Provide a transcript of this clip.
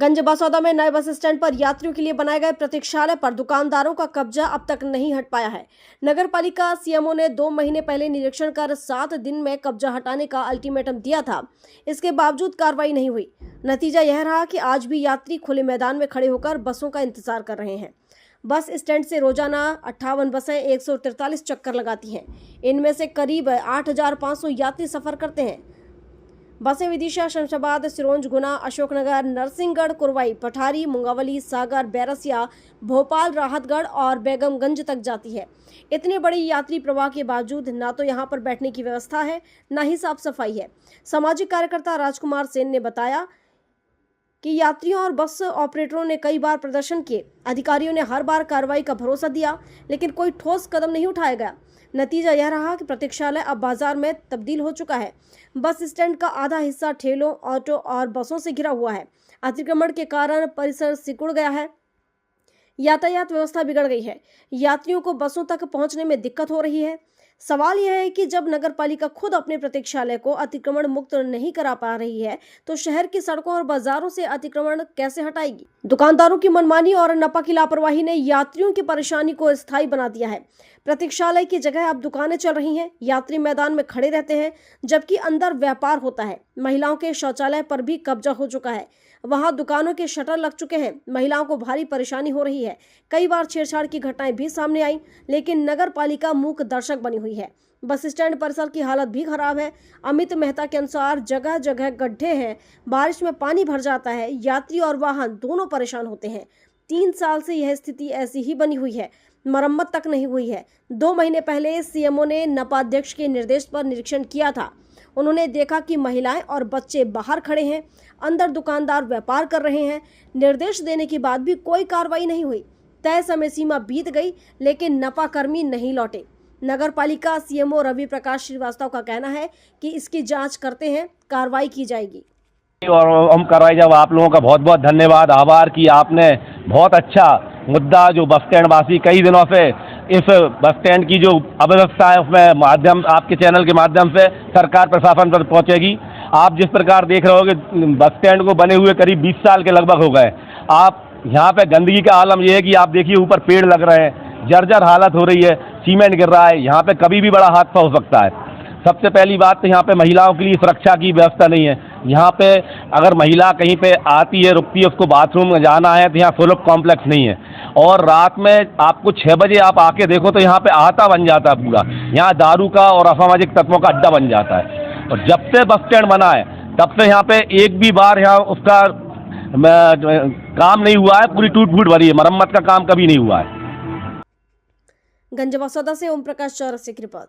गंजबसौदा में नए bus stand पर यात्रियों के लिए बनाए गए प्रतीक्षालय पर दुकानदारों का कब्जा अब तक नहीं हट पाया है। नगर पालिका सीएमओ ने 2 महीने पहले निरीक्षण कर 7 दिन में कब्जा हटाने का अल्टीमेटम दिया था। इसके बावजूद कार्रवाई नहीं हुई। नतीजा यह रहा कि आज भी यात्री खुले मैदान में खड़े होकर बसों का इंतजार कर रहे हैं। बस स्टैंड से रोजाना 58 बसें 143 चक्कर लगाती हैं। इनमें से करीब 8,500 यात्री सफर करते हैं। बसें विदिशा, शमशाबाद, सिरोंज, गुना, अशोकनगर, नरसिंहगढ़, कुरवाई, पठारी, मुंगावली, सागर, बैरसिया, भोपाल, राहतगढ़ और बेगमगंज तक जाती है। इतने बड़े यात्री प्रवाह के बावजूद ना तो यहाँ पर बैठने की व्यवस्था है, ना ही साफ सफाई है। सामाजिक कार्यकर्ता राजकुमार सेन ने बताया कि यात्रियों और बस ऑपरेटरों ने कई बार प्रदर्शन किए। अधिकारियों ने हर बार कार्रवाई का भरोसा दिया, लेकिन कोई ठोस कदम नहीं उठाया गया। नतीजा यह रहा कि प्रतीक्षालय अब बाजार में तब्दील हो चुका है। बस स्टैंड का आधा हिस्सा ठेलों, ऑटो और बसों से घिरा हुआ है। अतिक्रमण के कारण परिसर सिकुड़ गया है। यातायात व्यवस्था बिगड़ गई है। यात्रियों को बसों तक पहुंचने में दिक्कत हो रही है। सवाल यह है कि जब नगर पालिका खुद अपने प्रतीक्षालय को अतिक्रमण मुक्त नहीं करा पा रही है, तो शहर की सड़कों और बाजारों से अतिक्रमण कैसे हटाएगी? दुकानदारों की मनमानी और नपा की लापरवाही ने यात्रियों की परेशानी को स्थायी बना दिया है। प्रतीक्षालय की जगह अब दुकानें चल रही हैं। यात्री मैदान में खड़े रहते हैं, जबकि अंदर व्यापार होता है। महिलाओं के शौचालय पर भी कब्जा हो चुका है। वहां दुकानों के शटर लग चुके हैं। महिलाओं को भारी परेशानी हो रही है। कई बार छेड़छाड़ की घटनाएं भी सामने आई, लेकिन नगर पालिका मूक दर्शक बनी हुई है। बस स्टैंड परिसर की हालत भी खराब है। अमित मेहता के अनुसार जगह जगह गड्ढे हैं, बारिश में पानी भर जाता है। यात्री और वाहन दोनों परेशान होते हैं। 3 साल से यह स्थिति ऐसी ही बनी हुई है। मरम्मत तक नहीं हुई है। 2 महीने पहले सीएमओ ने नपा अध्यक्ष के निर्देश पर निरीक्षण किया था। उन्होंने देखा कि महिलाएं और बच्चे बाहर खड़े हैं, अंदर दुकानदार व्यापार कर रहे हैं। निर्देश देने के बाद भी कोई कार्रवाई नहीं हुई। तय समय सीमा बीत गई, लेकिन नपा कर्मी नहीं लौटे। नगर पालिका सीएमओ रवि प्रकाश श्रीवास्तव का कहना है कि इसकी जांच करते हैं, कार्रवाई की जाएगी। और हम कार्रवाई, जब आप लोगों का बहुत बहुत धन्यवाद, आभार कि आपने बहुत अच्छा मुद्दा जो बस स्टैंड वासी कई दिनों से इस बस स्टैंड की जो अव्यवस्था है उसमें माध्यम आपके चैनल के माध्यम से सरकार प्रशासन तक पहुंचेगी। आप जिस प्रकार देख रहे हो कि बस स्टैंड को बने हुए करीब 20 साल के लगभग हो गए। आप यहाँ पे गंदगी का आलम ये है कि आप देखिए ऊपर पेड़ लग रहे हैं, जर्जर हालत हो रही है, सीमेंट गिर रहा है। यहाँ पे कभी भी बड़ा हादसा हो सकता है। सबसे पहली बात तो यहाँ पे महिलाओं के लिए सुरक्षा की व्यवस्था नहीं है। यहाँ पे अगर महिला कहीं पे आती है, रुकती है, उसको बाथरूम में जाना है तो यहाँ सुलभ कॉम्प्लेक्स नहीं है। और रात में आपको 6 बजे आप आके देखो तो यहाँ पे आहता बन जाता है पूरा। यहाँ दारू का और असामाजिक तत्वों का अड्डा बन जाता है। और जब से बस स्टैंड बना है तब से यहाँ पे एक भी बार यहाँ उसका काम नहीं हुआ है। पूरी टूट फूट भरी है, मरम्मत का काम कभी नहीं हुआ है। गंजबसौदा से ओम प्रकाश चौरसिया की रिपोर्ट।